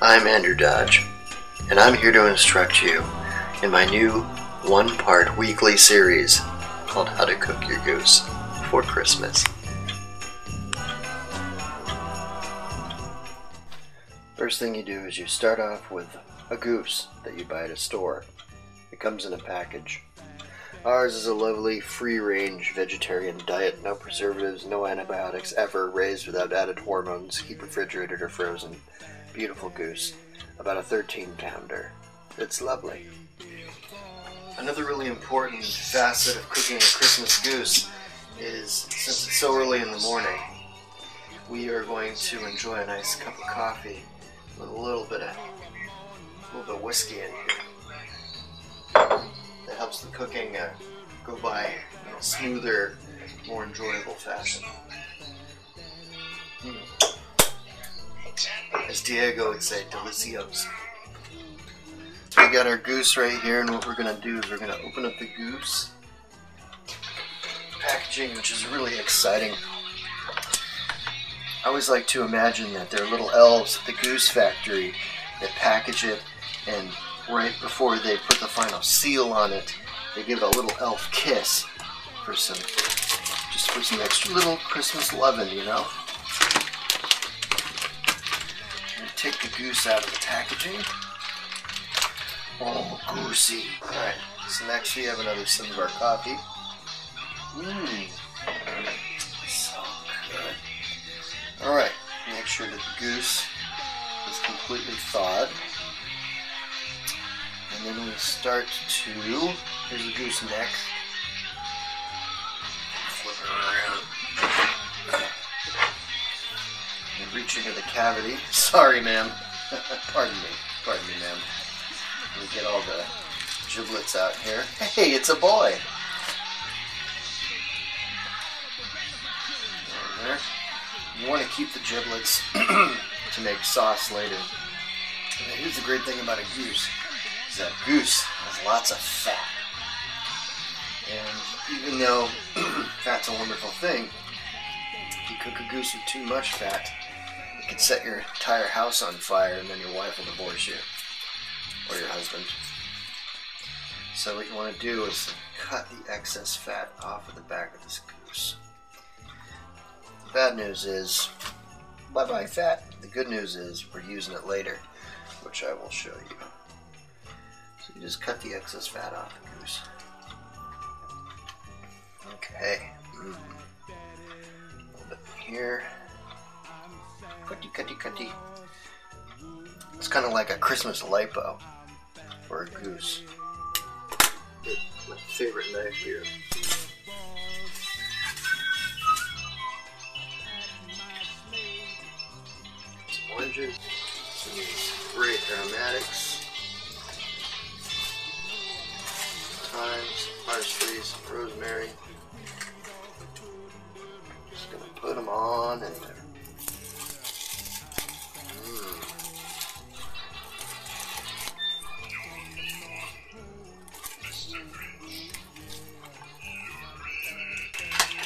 I'm Andrew Dodge, and I'm here to instruct you in my new one-part weekly series called How to Cook Your Goose for Christmas. First thing you do is you start off with a goose that you buy at a store. It comes in a package. Ours is a lovely free-range vegetarian diet, no preservatives, no antibiotics, ever, raised without added hormones, keep refrigerated or frozen. Beautiful goose, about a 13-pounder. It's lovely. Another really important facet of cooking a Christmas goose is, since it's so early in the morning, we are going to enjoy a nice cup of coffee with a little bit of whiskey in here. That helps the cooking go by in a smoother, more enjoyable fashion. As Diego would say, delicioso. We got our goose right here, and what we're going to do is we're going to open up the goose packaging, which is really exciting. I always like to imagine that there are little elves at the goose factory that package it, and right before they put the final seal on it, they give it a little elf kiss for some extra little Christmas loving, you know. Take the goose out of the packaging. Oh, goosey. Alright, so next we have another sip of our coffee. So good. Alright, make sure that the goose is completely thawed. And then we start to, here's the goose neck. Flip it around. And reach into the cavity. Sorry, ma'am. Pardon me, ma'am. Let me get all the giblets out here. Hey, it's a boy. There. You want to keep the giblets to make sauce later. And here's the great thing about a goose, is that goose has lots of fat. And even though fat's a wonderful thing, if you cook a goose with too much fat, it can set your entire house on fire, and then your wife will divorce you, or your husband. So what you want to do is cut the excess fat off of the back of this goose. The bad news is, bye-bye fat. The good news is we're using it later, which I will show you. So you just cut the excess fat off the goose. Okay. A little bit here. Cutty. It's kind of like a Christmas lipo for a goose. My favorite knife here. Some oranges, some great aromatics, thyme, some parsley, some rosemary. Just gonna put them on in there.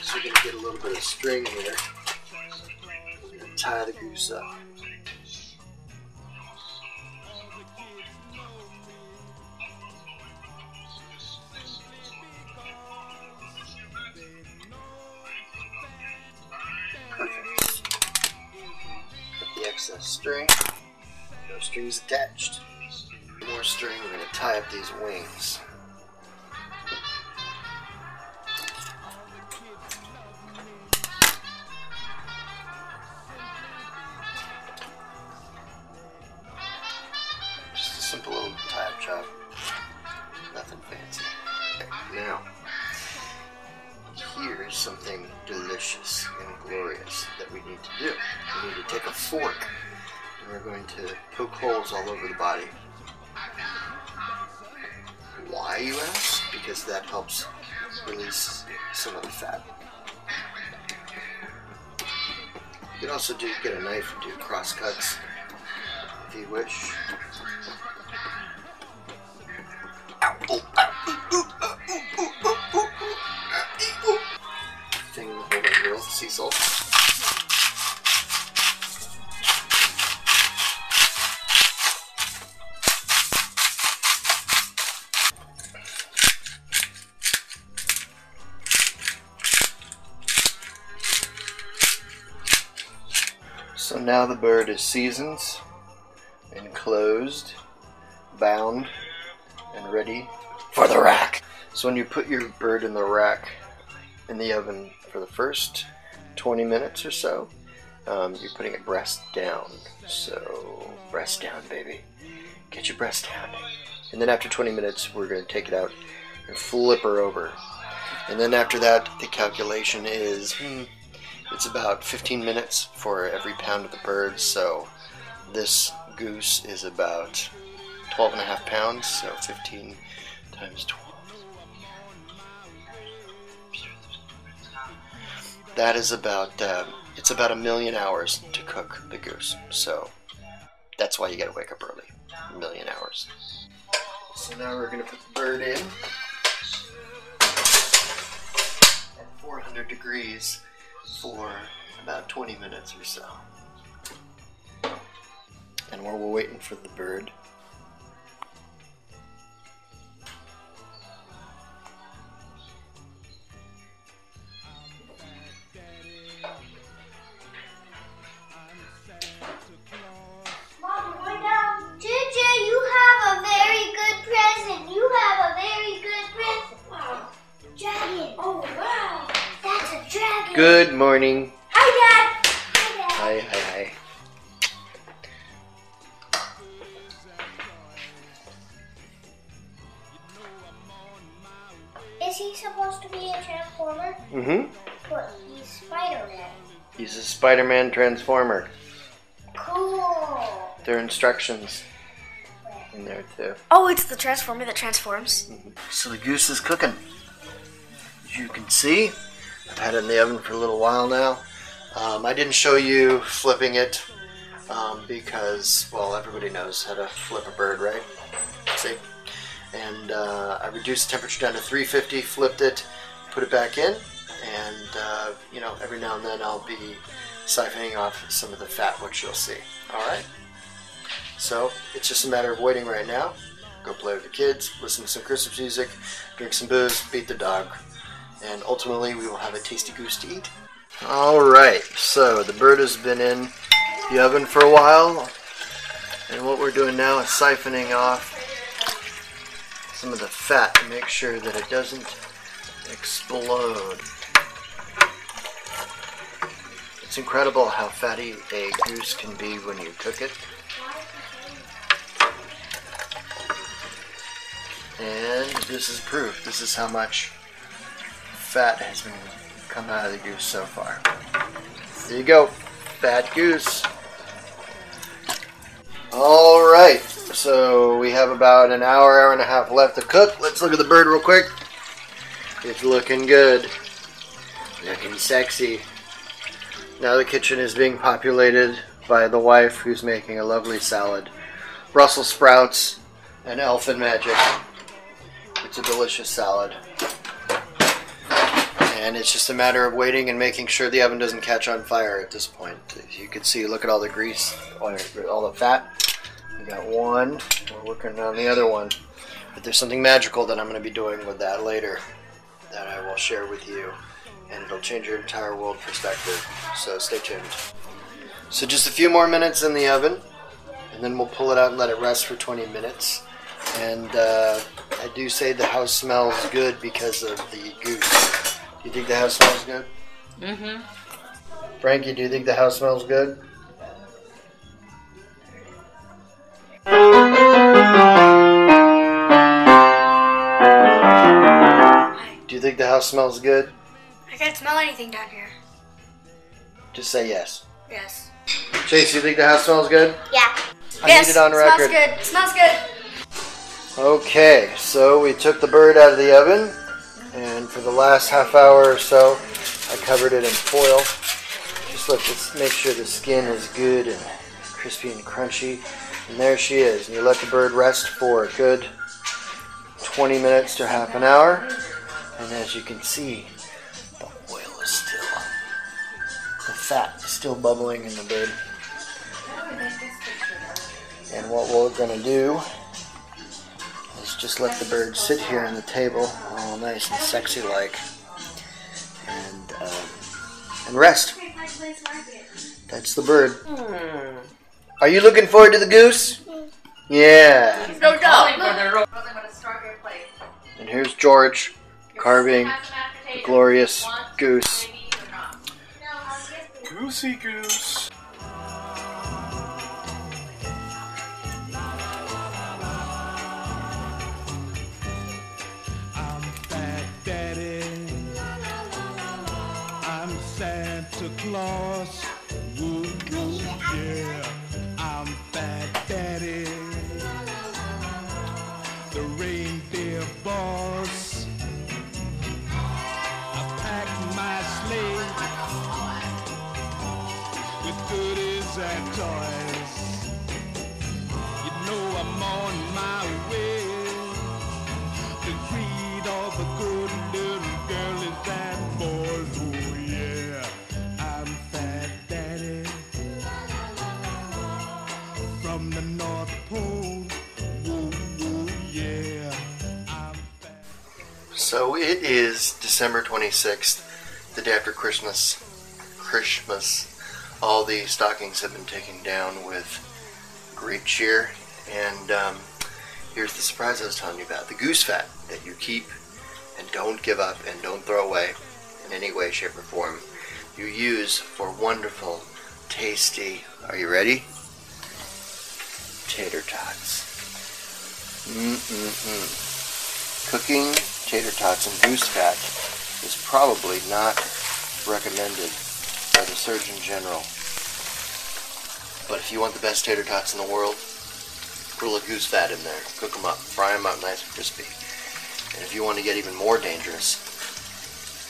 So you're going to get a little bit of string here and tie the goose up. Perfect. Cut the excess string. No strings attached. More string, we're going to tie up these wings. Just a simple little tie-up job. Nothing fancy. Okay, now, here's something delicious and glorious that we need to do. We need to take a fork, and we're going to poke holes all over the body. Why, you ask? Because that helps release some of the fat. You can also get a knife and do cross cuts if you wish. Thing the whole girl, Cecil. So now the bird is seasoned, enclosed, bound, and ready for the rack. So when you put your bird in the rack in the oven for the first 20 minutes or so, you're putting it breast down. So breast down, baby. Get your breast down. And then after 20 minutes, we're going to take it out and flip her over. And then after that, the calculation is, it's about 15 minutes for every pound of the bird. So this goose is about 12.5 pounds. So 15 times 12. That is about, it's about 1 million hours to cook the goose. So that's why you gotta wake up early. 1 million hours. So now we're gonna put the bird in at 400 degrees for about 20 minutes or so. And while we're waiting for the bird, good morning. Hi, Dad. Hi, Dad. Hi, hi, hi. Is he supposed to be a transformer? Mm-hmm. Well, he's Spider-Man. He's a Spider-Man transformer. Cool. There are instructions in there too. Oh, it's the transformer that transforms. So the goose is cooking. As you can see, I've had it in the oven for a little while now. I didn't show you flipping it because, well, everybody knows how to flip a bird, right? See? And I reduced the temperature down to 350, flipped it, put it back in, and, you know, every now and then I'll be siphoning off some of the fat, which you'll see. Alright? So, it's just a matter of waiting right now. Go play with the kids, listen to some Christmas music, drink some booze, beat the dog, and ultimately we will have a tasty goose to eat. Alright, so the bird has been in the oven for a while, and what we're doing now is siphoning off some of the fat to make sure that it doesn't explode. It's incredible how fatty a goose can be when you cook it. And this is proof. This is how much fat has been come out of the goose so far. There you go, fat goose. Alright, so we have about an hour, hour and a half left to cook. Let's look at the bird real quick. It's looking good. Looking sexy. Now the kitchen is being populated by the wife, who's making a lovely salad. Brussels sprouts and elfin magic. It's a delicious salad. And it's just a matter of waiting and making sure the oven doesn't catch on fire at this point. You can see, look at all the grease, all the fat. We got one, we're working on the other one. But there's something magical that I'm going to be doing with that later that I will share with you. And it'll change your entire world perspective. So stay tuned. So just a few more minutes in the oven, and then we'll pull it out and let it rest for 20 minutes. And I do say the house smells good because of the goose. Do you think the house smells good? Mm-hmm. Frankie, do you think the house smells good? Do you think the house smells good? I can't smell anything down here. Just say yes. Yes. Chase, you think the house smells good? Yeah. I need it on record. Smells good. Smells good. Okay, so we took the bird out of the oven, and for the last half hour or so, I covered it in foil. Just let's make sure the skin is good and crispy and crunchy. And there she is. And you let the bird rest for a good 20 minutes to half an hour. And as you can see, the oil is still, the fat is still bubbling in the bird. And what we're going to do is just let the bird sit here on the table, all nice and sexy like, and rest. That's the bird. Are you looking forward to the goose? Yeah. No doubt. And here's George carving the glorious goose. Goosey goose. I'm Fat Daddy. I'm Santa Claus. Woo, woo, yeah. I'm Fat Daddy. The reindeer boss. I packed my sleigh with goodies and toys. You know I'm on my way to greet all the good little girls and boys. Oh yeah, I'm Fat Daddy from the North Pole. Woo, woo, yeah, I'm fat. So it is December 26th, the day after Christmas. All the stockings have been taken down with great cheer. And here's the surprise I was telling you about. The goose fat that you keep and don't give up and don't throw away in any way, shape, or form. You use for wonderful, tasty, are you ready? Tater tots. Cooking tater tots in goose fat is probably not recommended by the Surgeon General. But if you want the best tater tots in the world, put a little goose fat in there. Cook them up. Fry them up nice and crispy. And if you want to get even more dangerous,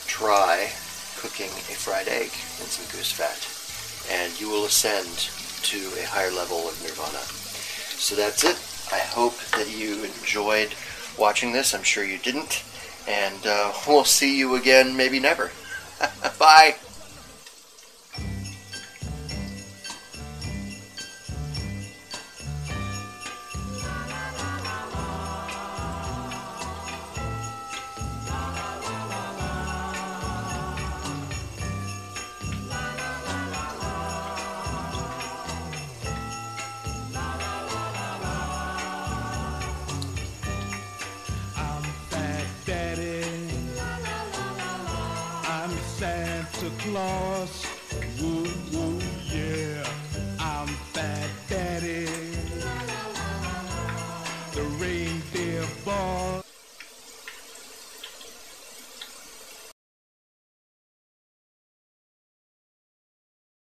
try cooking a fried egg in some goose fat. And you will ascend to a higher level of nirvana. So that's it. I hope that you enjoyed watching this. I'm sure you didn't. And we'll see you again, maybe never. Bye. Santa Claus.